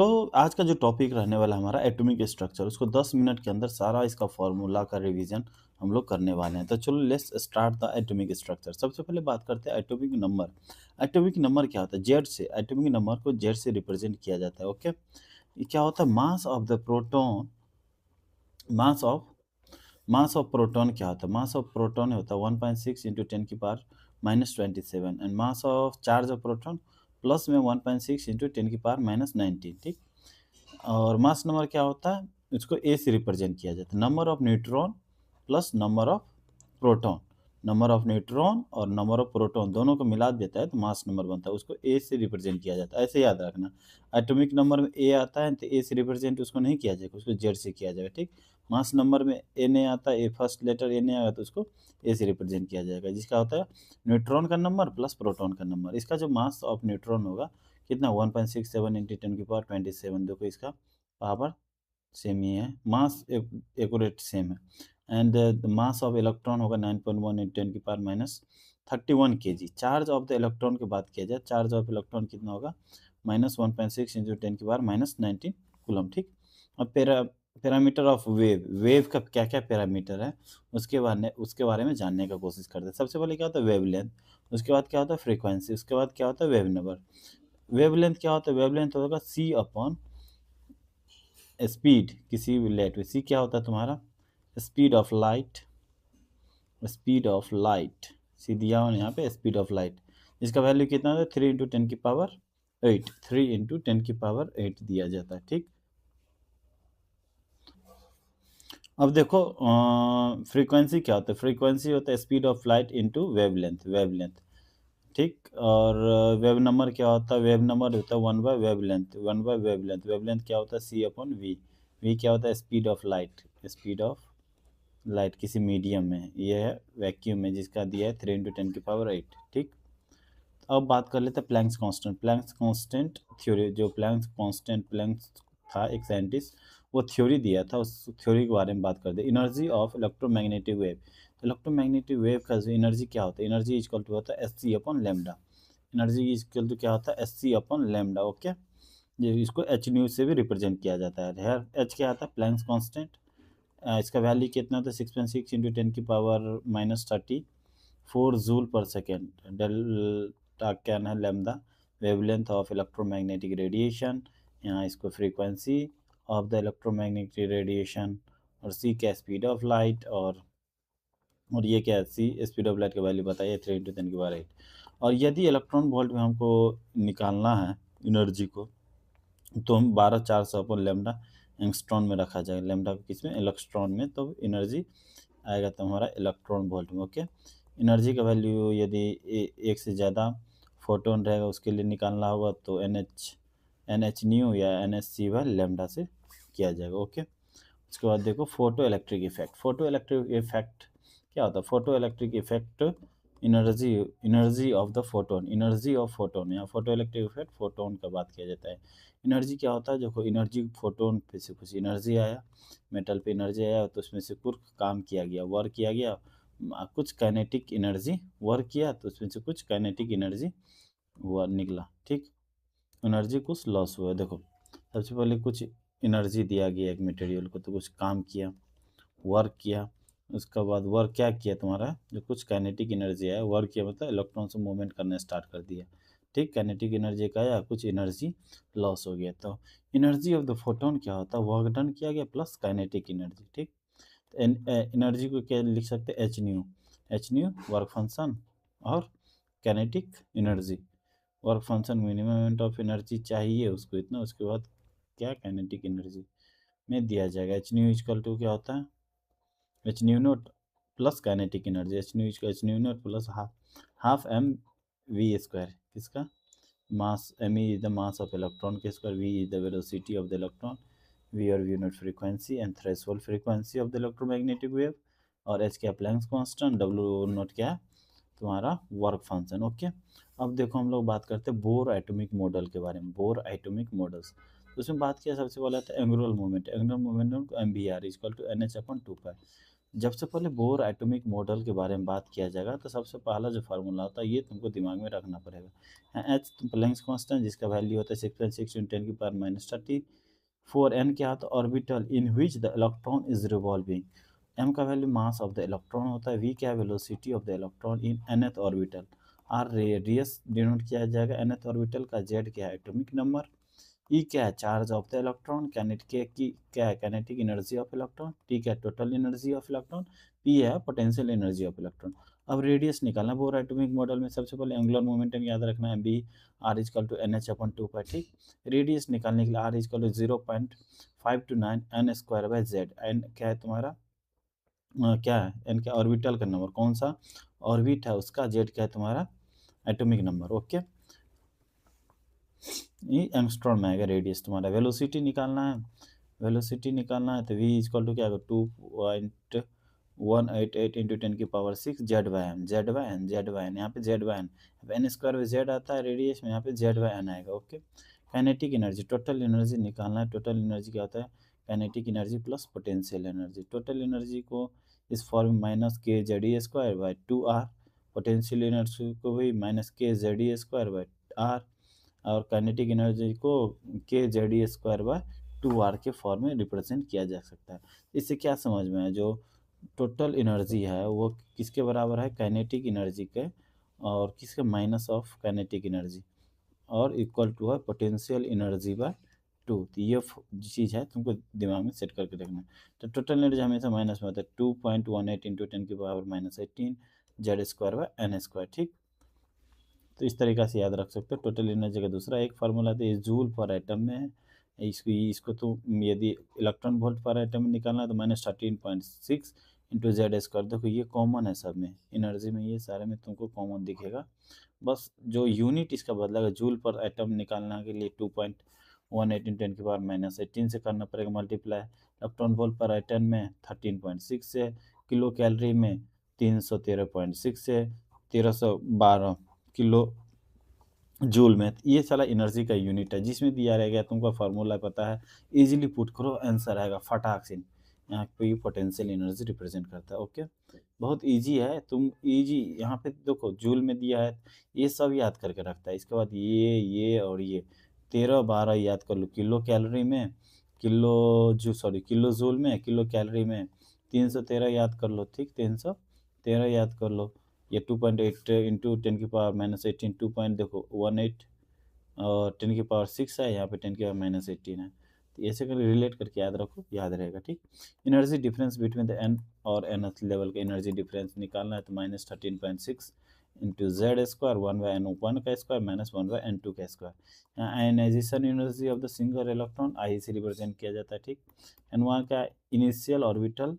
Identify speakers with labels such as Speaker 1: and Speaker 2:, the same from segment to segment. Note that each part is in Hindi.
Speaker 1: तो आज का जो टॉपिक रहने वाला है हमारा एटॉमिक स्ट्रक्चर, उसको 10 मिनट के अंदर सारा इसका फॉर्मूला का रिवीजन हम लोग करने वाले हैं। तो चलो let's start the atomic structure. सबसे पहले बात करते हैं एटॉमिक नंबर। एटॉमिक नंबर क्या होता है? जेड से, एटॉमिक नंबर को जेड से रिप्रेजेंट किया जाता है। ओके, ये क्या होता है? मास of the proton, mass of mass of proton क्या होता है? मास ऑफ प्रोटॉन होता है 1.6 इंटू 10 की power -27, and mass of charge of proton plus में 1.6 इंटू 10 की पावर -19। ठीक, और मास नंबर क्या होता है? इसको ए से रिप्रेजेंट किया जाता है। Number of neutron plus number of proton, number of neutron और नंबर ऑफ प्रोटॉन दोनों को मिला देता है तो मास नंबर बनता है। उसको ए से रिप्रेजेंट किया जाता है, ऐसे याद रखना। एटॉमिक नंबर में ए आता है तो ए से रिप्रेजेंट उसको नहीं किया जाएगा, उसको जेड से किया जाएगा। ठीक, मास नंबर में ए नहीं आता, ए फर्स्ट लेटर ए नहीं आएगा तो उसको ए से रिप्रेजेंट किया जाएगा, जिसका होता है न्यूट्रॉन का नंबर प्लस प्रोटॉन का नंबर। इसका जो मास ऑफ न्यूट्रॉन होगा कितना? 1.67 इंटू 10 की पावर 27। देखो इसका पावर सेम ही है, मास एक्यूरेट सेम है। And the mass of electron होगा 9.1 इंटू 10 की power -31 KG. Charge of the electron की बात किया जाए, चार्ज ऑफ इलेक्ट्रॉन कितना होगा? -1.6 इंटू 10 की पावर -19 कूलम। ठीक, अब पैरामीटर ऑफ वेव, वेव का क्या क्या पैरामीटर है उसके बारे में जानने का कोशिश करते हैं। सबसे पहले क्या होता है? वेवलेंथ, उसके बाद क्या होता है? फ्रीक्वेंसी, उसके बाद क्या होता है? Wave number. वेवलेंथ क्या होता है? वेवलेंथ होगा सी अपॉन स्पीड, किसी भी लाइट में सी क्या होता है तुम्हारा? Speed of light, speed of light C दिया हुआ यहाँ पे, स्पीड ऑफ लाइट। इसका वैल्यू कितना होता है? 3 इंटू 10 की पावर 8, 3 इंटू 10 की पावर 8 दिया जाता है। ठीक, अब देखो फ्रीक्वेंसी क्या होता है? फ्रीक्वेंसी होता है speed of light into wavelength, wavelength. ठीक, और वेव नंबर क्या होता है? वेव नंबर होता है 1 by wavelength, 1 by wavelength. Wavelength क्या होता है? सी अपॉन वी। वी क्या होता है? Speed of light, speed of light किसी मीडियम में, ये है वैक्यूम में, जिसका दिया है 3 इंटू 10 की पावर 8। ठीक, अब बात कर लेते हैं Planck's constant. Planck's constant theory, जो प्लैंक्स कांस्टेंट, प्लैंक्स था एक साइंटिस्ट, वो थ्योरी दिया था, उस थ्योरी के बारे में बात करते हैं। Energy of electromagnetic wave, electromagnetic wave का जो एनर्जी क्या होता है? एनर्जी इक्वल टू होता है S C upon lambda. Energy equal to क्या होता है? S C upon lambda. Okay, ये इसको एच न्यू से भी रिप्रेजेंट किया जाता है। हेयर एच क्या आता है? Planck's constant. इसका वैल्यू कितना होता है? 6.6 इंटू 10 की पावर -34 जूल पर सेकेंड। डेल्टा क्या है? Lambda, wavelength of electromagnetic radiation. यहाँ इसको frequency of the electromagnetic radiation, और सी क्या? स्पीड ऑफ लाइट, और ये क्या है? सी स्पीड ऑफ लाइट का वैल्यू बताइए, 3 इंटू 10 की पावर 8। और यदि इलेक्ट्रॉन वोल्ट में हमको निकालना है एनर्जी को, तो हम 12 400 अपन लेमडा एंगस्ट्रॉन में रखा जाएगा। लेमडा को किस में? इलेक्ट्रॉन में, तो एनर्जी आएगा तुम्हारा इलेक्ट्रॉन वोल्ट में। ओके, एनर्जी का वैल्यू यदि एक से ज़्यादा फोटोन रहेगा उसके लिए निकालना होगा तो एन एच न्यू या N S C Y lambda से किया जाएगा। ओके, उसके बाद देखो photo electric effect. Photo electric effect क्या होता है? Photo electric effect energy, energy of the photon, energy of photon. यहाँ फोटो इलेक्ट्रिक इफेक्ट फोटोन का बात किया जाता है। एनर्जी क्या होता है? देखो एनर्जी, फोटोन पे से कुछ एनर्जी आया, मेटल पे एनर्जी आया तो उसमें से कुछ काम किया गया, वर्क किया गया, कुछ काइनेटिक एनर्जी वर्क किया तो उसमें से कुछ काइनेटिक एनर्जी वो निकला। ठीक, एनर्जी कुछ लॉस हुआ। देखो सबसे पहले कुछ एनर्जी दिया गया एक मटेरियल को, तो कुछ काम किया, वर्क किया। उसके बाद वर्क क्या किया तुम्हारा? जो कुछ काइनेटिक एनर्जी आया, वर्क किया मतलब इलेक्ट्रॉन से मूवमेंट करना स्टार्ट कर दिया। ठीक, काइनेटिक एनर्जी का आया, कुछ एनर्जी लॉस हो गया। तो एनर्जी ऑफ द फोटोन क्या होता है? वर्क डन किया गया प्लस काइनेटिक एनर्जी। ठीक, एनर्जी को क्या लिख सकते हैं? H nu, H nu work function और kinetic energy. Work function minimum amount of energy चाहिए उसको इतना, उसके बाद क्या? काइनेटिक एनर्जी में दिया जाएगा। एच न्यू इक्वल टू क्या होता है? H nu naught plus kinetic energy, H nu naught plus half M V square. किसका? Mass, M is the mass of electron के square, V is the velocity of the electron, V और V naught frequency and threshold frequency of the electromagnetic wave, और एच क्या? प्लैंक्स कांस्टेंट, डब्ल्यू नोट क्या है तुम्हारा? Work function. ओके, अब देखो हम लोग बात करते हैं बोर एटॉमिक मॉडल के बारे में। बोर एटॉमिक मॉडल्स, तो उसमें बात किया सबसे पहले था एंगुलर मोमेंट। एंगुलर मोमेंटम को M V R equal to N H upon 2 pi. जब से पहले बोर एटॉमिक मॉडल के बारे में बात किया जाएगा तो सबसे पहला जो फार्मूला होता है ये तुमको दिमाग में रखना पड़ेगा। एच प्लैंक्स कांस्टेंट जिसका वैल्यू होता है 6.6 × 10⁻⁻30। फॉर एन क्या होता है, orbital in which the electron is revolving. M का value mass of the electron होता है। वी क्या है, velocity of the electron in nth orbital. R radius denote किया जाएगा nth ऑर्बिटल का। जेड क्या है, एटॉमिक नंबर। ई क्या है, charge of the electron. Kinetic की क्या है, kinetic energy of electron. T क्या है, total energy of electron. P है पोटेंशियल एनर्जी ऑफ इलेक्ट्रॉन। अब रेडियस निकालना बोर एटॉमिक मॉडल में। सबसे पहले एंगुलर मोमेंटम याद रखना है, B are equal to NH/2 पर। ठीक, रेडियस निकालने के लिए R equal to 0.529 n square by Z. N क्या है तुम्हारा, क्या है एन क्या, ऑर्बिटल का नंबर, कौन सा ऑर्बिट है उसका। जेड क्या है तुम्हारा, एटॉमिक नंबर। ओके, ये एंगस्ट्रॉन में आएगा रेडियस तुम्हारा। वेलोसिटी निकालना है, वेलोसिटी निकालना है तो v इक्वल टू क्या होगा, 2.188 into 10⁶ Z by n. Z by n, Z by n, यहाँ पे Z by n, n square में जेड आता है रेडियस में, यहाँ पे जेड बाई एन आएगा। Okay, kinetic energy, total energy निकालना है। टोटल एनर्जी क्या होता है, kinetic energy plus potential energy. Total energy को इस फॉर्म में minus k Z e square by 2r। Potential energy को भी minus k Z e square by r। और काइनेटिक एनर्जी को के Z e square by 2r के फॉर्म में रिप्रेजेंट किया जा सकता है। इससे क्या समझ में है, जो टोटल एनर्जी है वो किसके बराबर है, काइनेटिक एनर्जी के, और किसके, माइनस ऑफ काइनेटिक एनर्जी, और इक्वल टू है पोटेंशियल एनर्जी बाय 2। तो ये चीज़ है तुमको दिमाग में सेट करके रखना है। तो टोटल एनर्जी हमेशा माइनस में होता है, 2.18 into 10⁻⁻18 Z square by n square. ठीक, तो इस तरीक़ा से याद रख सकते हो। टोटल एनर्जी का दूसरा एक फार्मूला तो ये जूल पर एटम में है। इसको तो यदि इलेक्ट्रॉन वोल्ट पर एटम में निकालना है तो -13.6 इंटू जेड स्क्वायर। देखो ये कॉमन है सब में, एनर्जी में ये सारे में तुमको कॉमन दिखेगा। बस जो यूनिट इसका बदलेगा, जूल पर एटम निकालने के लिए 2.18 इंटू 10⁻⁻18 से करना पड़ेगा मल्टीप्लाई। इलेक्ट्रॉन वोल्ट पर एटम में 13.6 से, किलो कैलोरी में 313.6 से, 1312 किलो जूल में। ये सारा एनर्जी का यूनिट है, जिसमें दिया रहेगा तुमको फार्मूला पता है, इजीली पुट करो आंसर आएगा फटाक से। यहाँ पे ये पोटेंशियल एनर्जी रिप्रेजेंट करता है। ओके, बहुत इजी है, तुम इजी यहाँ पे देखो जूल में दिया है, ये सब याद करके रखता है। इसके बाद ये और ये 13-12 याद कर लो। किलो कैलोरी में, किलो जूल में, किलो कैलोरी में 313 याद कर लो। ठीक, 313 याद कर लो। ये 2.8 इंटू 10⁻⁻18, 2 पॉइंट देखो 18 और 10⁶ है, यहाँ पे 10⁻⁻18 है। तो ऐसे कर रिलेट करके याद रखो, याद रहेगा। ठीक, energy difference between the n और nth लेवल का एनर्जी डिफरेंस निकालना है तो -13.6 इंटू जेड स्क्वायर 1/n1 का स्क्वायर -1/n2 का स्क्वायर। यहाँ ionization energy of the single electron I से रिप्रेजेंट किया जाता है। ठीक, एंड वहाँ का initial orbital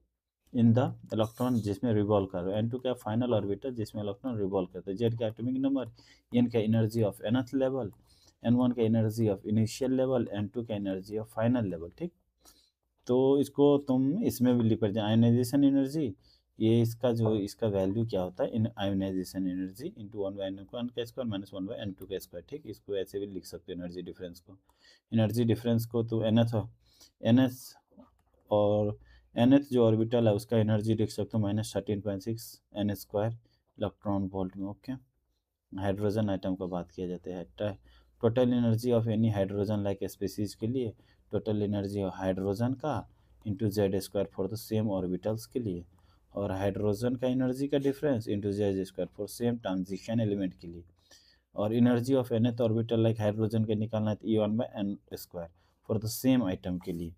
Speaker 1: in the electron जिसमें रिवॉल्व कर रहा है। n2 का फाइनल ऑर्बिटल जिसमें इलेक्ट्रॉन रिवॉल्व करता है। जेड का एटॉमिक नंबर, n का energy of nth level, n1 का energy of initial level, n2 का एनर्जी ऑफ फाइनल लेवल। ठीक, तो इसको तुम इसमें भी लिख कर जाए आयोनाइजेशन एनर्जी, ये इसका वैल्यू क्या होता है, इन आयोनाइजेशन एनर्जी इंटू 1/n1 का स्क्वायर -1/n2 का स्क्वायर। ठीक, इसको ऐसे भी लिख सकते हो एनर्जी डिफरेंस को। एनर्जी डिफरेंस को तो nth और nth जो ऑर्बिटल है उसका एनर्जी लिख सकते हो -13.6 n स्क्वायर इलेक्ट्रॉन वोल्ट में। ओके, हाइड्रोजन आइटम का बात किया जाता है। Total energy of any hydrogen like species के लिए, टोटल एनर्जी ऑफ हाइड्रोजन का into Z square for the same orbitals के लिए, और हाइड्रोजन का एनर्जी का difference into Z square for same transition element के लिए, और energy of nth orbital like hydrogen के निकालना है तो E1/n square for the same item के लिए,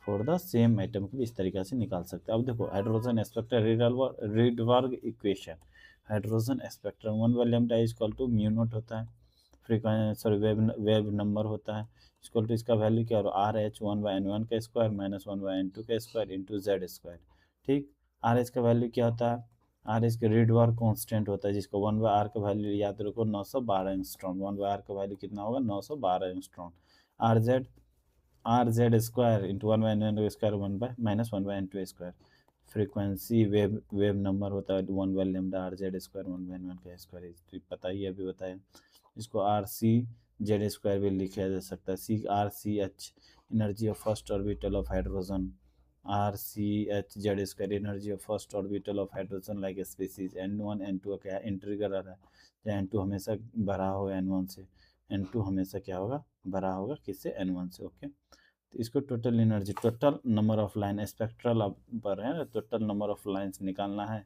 Speaker 1: इस तरीके से निकाल सकते हैं। अब देखो hydrogen spectrum Rydberg equation, hydrogen spectrum 1/λ equal to mu naught होता है, फ्रीक्वेंसी वेव नंबर होता है, इक्वल टू इसका वैल्यू क्या होगा, RH 1/n1 का स्क्वायर -1/n2 का स्क्वायर इंटू जेड स्क्वायर। ठीक, RH का वैल्यू क्या होता है, RH का रीडबर्ग कांस्टेंट होता है, जिसको 1/r का वैल्यू याद रखो 912 एंगस्ट्रॉम। 1/r का वैल्यू कितना होगा, 912 angstrom. RZ square into 1/n square 1/-1/n2 square. Frequency wave number होता है 1/λ RZ स्क्वायर 1/n1 का स्क्वायर, तो पता ही अभी बताया। इसको RC/Z स्क्वायर भी लिखा जा सकता है। CRCH energy of first orbital of hydrogen RCH(Z²) energy of first orbital of hydrogen like species N1 N2 क्या इंटीग्रल आ रहा है, चाहे N2 हमेशा बड़ा हो N1 से, N2 हमेशा क्या होगा, बड़ा होगा किससे, N1 से। ओके, तो इसको total energy, total number of line spectral अब पर है, टोटल नंबर ऑफ लाइन्स निकालना है।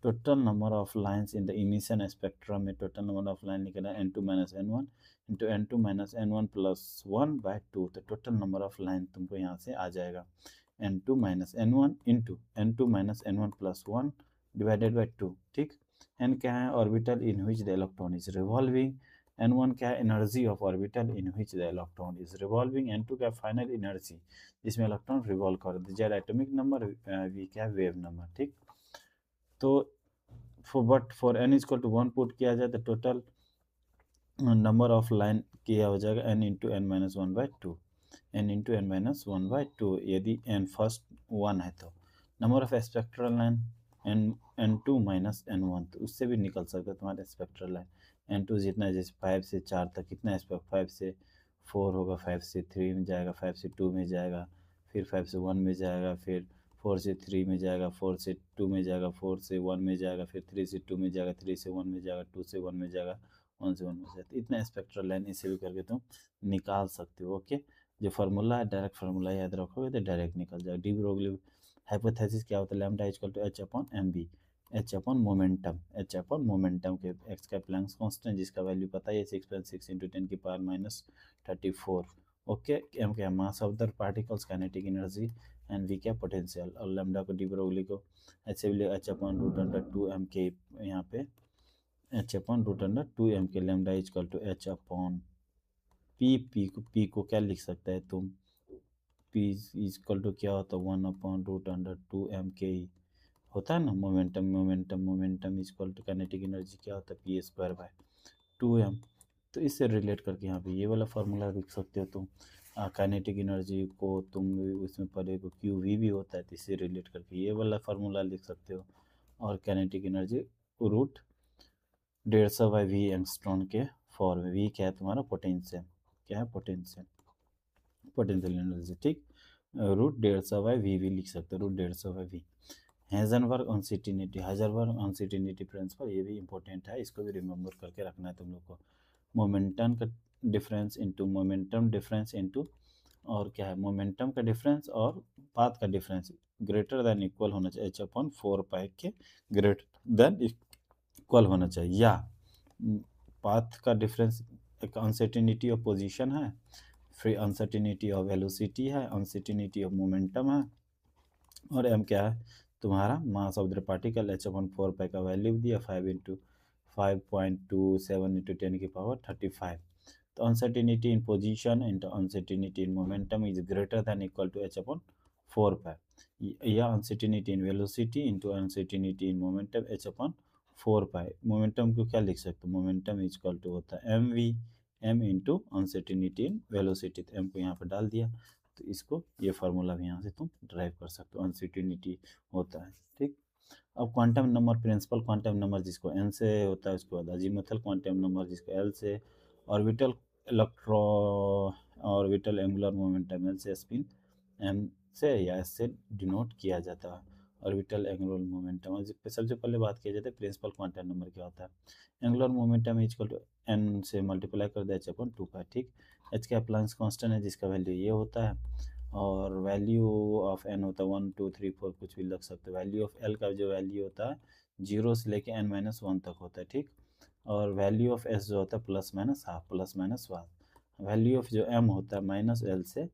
Speaker 1: Total number of lines in the emission spectrum में टोटल नंबर ऑफ लाइन निकला N2 minus N1 into N2 minus N1 plus 1/2, तो टोटल नंबर ऑफ लाइन तुमको यहाँ से आ जाएगा N2 minus N1 into N2 minus N1 plus 1 divided by 2। ठीक, N क्या है, orbital in which the electron is revolving, N1 क्या है, energy of orbital in which the electron is revolving, N2 क्या फाइनल एनर्जी जिसमें इलेक्ट्रॉन रिवॉल्व कर दे, Z एटॉमिक नंबर, V क्या वेव नंबर। ठीक, तो for n is equal to 1 put किया जाए तो टोटल नंबर ऑफ लाइन किया हो जाएगा n into n minus 1/2, n into n minus 1/2, यदि n फर्स्ट 1 है तो number of spectral line N2 minus N1, तो उससे भी निकल सकता है तुम्हारा स्पेक्ट्रल लाइन N2 जितना, जैसे 5 से 4 तक कितना स्पेक्ट, 5 से 4 होगा, 5 से 3 में जाएगा, 5 से 2 में जाएगा, फिर 5 से 1 में जाएगा, फिर 4 से 3 में जाएगा, 4 से 2 में जाएगा, 4 से 1 में जाएगा, फिर 3 से 2 में जाएगा, 3 से 1 में जाएगा, 2 से 1 में जाएगा, 1 से 1 में जाएगा। तो इतना स्पेक्ट्रल लाइन इसे भी करके तुम निकाल सकते हो। ओके, जो फार्मूला है डायरेक्ट फार्मूला याद रखोगे तो डायरेक्ट निकल जाएगा। डी ब्रोगली हाइपोथेसिस क्या होता है, lambda equal to H upon m v, h upon momentum, h upon momentum के एक्स का प्लैंक्स कांस्टेंट जिसका वैल्यू पता है 6.6 इंटू 10 की पावर माइनस 34। ओके, एम क्या mass of the particles, kinetic energy, and V क्या पोटेंशियल, और लैम्डा को डी ब्रोगली को ऐसे भी ले H upon root under 2 M K, यहाँ पे H upon root under 2 M K, lambda equal to H upon P, P को क्या लिख सकता है तुम, पी इक्वल टू क्या होता है 1 अपॉन रूट अंडर 2 एम के होता है ना, momentum equal to kinetic energy क्या होता है P²/2m। तो इससे रिलेट करके यहाँ पे ये वाला फार्मूला लिख सकते हो तुम। काइनेटिक एनर्जी को तुम उसमें पढ़े को QV भी होता है, तो इससे रिलेट करके ये वाला फार्मूला लिख सकते हो। और kinetic energy root 150/V angstrom के फॉर्म में, V क्या है तुम्हारा पोटेंशियल, क्या है पोटेंशियल एनर्जी। ठीक, रूट 150/V भी लिख सकते हो, root 150/V। Heisenberg uncertainty, Heisenberg uncertainty principle, ये भी इंपॉर्टेंट है, इसको भी रिमेंबर करके रखना है तुम लोग को। मोमेंटम का difference into momentum difference into, और क्या है, मोमेंटम का डिफरेंस और पाथ का डिफरेंस ग्रेटर देन इक्वल होना चाहिए, h अपॉन 4 के ग्रेटर देन इक्वल होना चाहिए, या पाथ का डिफरेंस एक अनसर्टेनिटी ऑफ पोजीशन है, फिर अनसर्टेनिटी ऑफ वेलोसिटी है, अनसर्टेनिटी ऑफ मोमेंटम है, और m क्या है तुम्हारा मास of the particle, h upon 4 का वैल्यू दिया 5.27 इंटू 10 की पावर 35। तो uncertainty in position into uncertainty in momentum is greater than equal to h upon 4, या uncertainty in velocity into uncertainty in momentum h upon 4। Momentum को क्या लिख सकते हो, मोमेंटम इज इक्वल टू होता है mv, m into uncertainty in velocity, तो m को यहाँ पर डाल दिया, तो इसको ये फार्मूला भी यहाँ से तुम ड्राइव कर सकते हो, अनसर्टेनिटी होता है। ठीक, अब quantum number principal, quantum number जिसको n से होता है, उसके बाद अजीमुथल क्वांटम नंबर जिसको l से, orbital electro orbital angular momentum l से, स्पिन m से या s से डिनोट किया जाता है, ऑर्बिटल एंगुलर मोमेंटम। सबसे पहले बात किया जाता है प्रिंसिपल क्वांटम नंबर क्या होता है, angular momentum equal to n से मल्टीप्लाई कर दे h अपॉन 2 ठीक, h का प्लैंक्स कांस्टेंट है जिसका वैल्यू ये होता है, और वैल्यू ऑफ n होता है 1 2 3 4 कुछ भी लग सकते हैं। वैल्यू ऑफ l का जो वैल्यू होता है 0 से लेके n-1 तक होता है। ठीक, और वैल्यू ऑफ s जो होता है plus minus half, plus minus half. Value of जो m होता है माइनस l से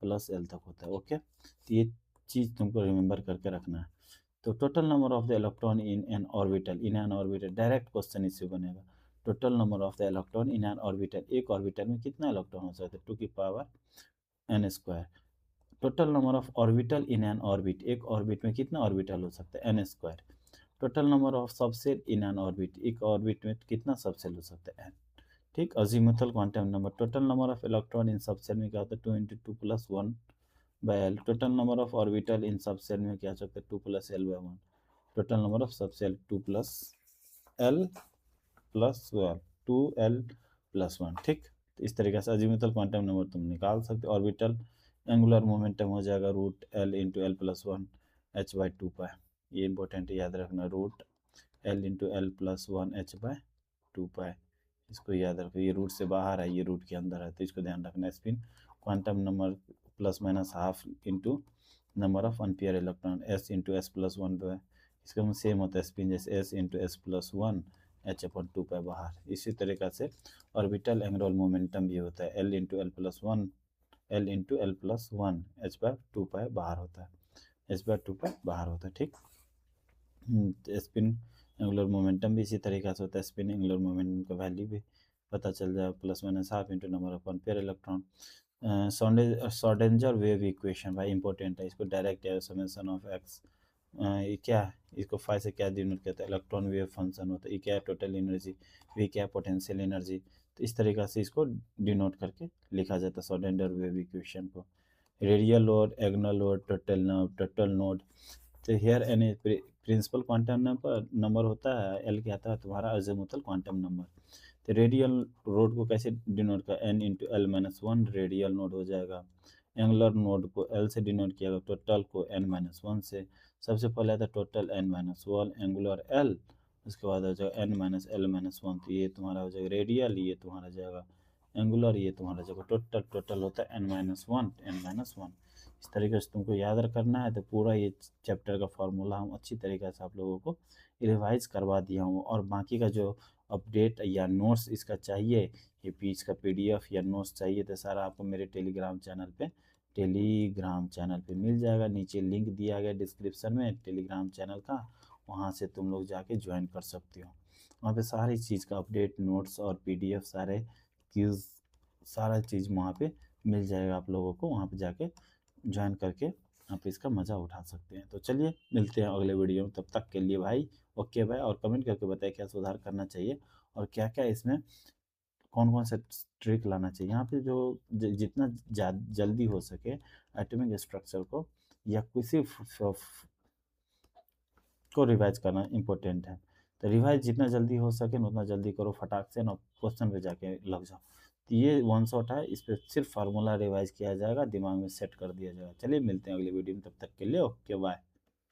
Speaker 1: प्लस l तक होता है। ओके, तो ये चीज़ तुमको रिमेंबर करके रखना है। तो total number of the electron in an orbital, direct question इससे बनेगा। Total number of the electron in an orbital, एक ऑर्बिटल में कितना इलेक्ट्रॉन हो सकता है, 2 की power n²। Total number of orbital in an orbit, एक ऑर्बिट में कितना ऑर्बिटल हो सकता है, n²। Total number of subshell in an orbit, एक ऑर्बिट में कितना सबसेल हो सकता है, n। ठीक, azimuthal quantum number, total number of electron in subshell में क्या होता है, 2 into 2 plus 1 by l। Total number of orbital in subshell में क्या हो सकता है, 2 plus l by 1। Total number of subshell 2 plus l plus 1, 2l plus 1। ठीक, तो इस तरीके से अजीमुथल क्वांटम नंबर तुम निकाल सकते हो। ऑर्बिटल एंगुलर मोमेंटम हो जाएगा root L into L plus one H by two pi. ये इंपॉर्टेंट याद रखना, root L into L plus one H by two pi, इसको याद रखो। ये रूट से बाहर है, ये रूट के अंदर है, तो इसको ध्यान रखना। Spin quantum number plus minus half into number of unpair electron, s into s plus one पे, इसका सेम होता है स्पिन जैसे s into s plus one h upon two पे बाहर। इसी तरीक़ा से ऑर्बिटल एंगुलर मोमेंटम भी होता है, L into L plus one L into L plus one H by two pi बाहर होता है, एच बाय टू पाई बाहर होता है, ठीक। स्पिन एंगुलर मोमेंटम भी इसी तरीक़े से होता है, स्पिन एंगुलर मोमेंटम का वैल्यू भी पता चल जाए, plus minus half into number of unpair electron. Schrodinger wave equation भाई इंपॉर्टेंट है, इसको डायरेक्ट है समेशन ऑफ एक्स, ये क्या है, इसको फाई से क्या डिनोट करता है, इलेक्ट्रॉन वेव फंक्शन होता है, ये क्या है टोटल एनर्जी, वी क्या है पोटेंशियल एनर्जी। तो इस तरीक़ा से इसको डिनोट करके लिखा जाता है शॉर्डेंजर वेव इक्वेशन को। रेडियल लोड, एग्नल लोड, टोटल नोड। तो here N principal quantum number होता है, एल क्या आता है तुम्हारा अज़ीमुथल क्वांटम नंबर। तो रेडियल नोड को कैसे डिनोट कर, N into L minus one radial node हो जाएगा। एंगुलर नोड को एल से डिनोट किया गया, टोटल को एन माइनस वन से। सबसे पहले आता है total n minus one, angular l, उसके बाद हो जाएगा n minus l minus one, तो ये तुम्हारा हो जाएगा रेडियल, ये तुम्हारा जाएगा एंगुलर, ये तुम्हारा जाएगा टोटल। टोटल होता है n minus one, n minus one. इस तरीके से तुमको याद करना है। तो पूरा ये चैप्टर का फॉर्मूला हम अच्छी तरीके से आप लोगों को रिवाइज करवा दिया हूँ, और बाकी का जो अपडेट या नोट्स इसका चाहिए, ये पीच का पीडीएफ या नोट्स चाहिए, तो सारा आपको मेरे टेलीग्राम चैनल पे मिल जाएगा। नीचे लिंक दिया गया डिस्क्रिप्शन में टेलीग्राम चैनल का, वहाँ से तुम लोग जाके ज्वाइन कर सकते हो। वहाँ पे सारी चीज़ का अपडेट, नोट्स और पीडीएफ, सारे क्यूज, सारा चीज़ वहाँ पे मिल जाएगा आप लोगों को। वहाँ पे जाके ज्वाइन करके आप इसका मज़ा उठा सकते हैं। तो चलिए मिलते हैं अगले वीडियो में, तब तक के लिए भाई ओके भाई। और कमेंट करके बताएं क्या सुधार करना चाहिए और क्या क्या इसमें कौन कौन सा ट्रिक लाना चाहिए। यहाँ पे जो जितना जल्दी हो सके एटॉमिक स्ट्रक्चर को या किसी को रिवाइज करना इम्पोर्टेंट है। तो रिवाइज जितना जल्दी हो सके ना उतना जल्दी करो, फटाक से ना क्वेश्चन पे जाके लग जाओ। तो ये वन शॉट है, इस पर सिर्फ फार्मूला रिवाइज किया जाएगा, दिमाग में सेट कर दिया जाएगा। चलिए मिलते हैं अगली वीडियो में, तब तक के लिए ओके बाय।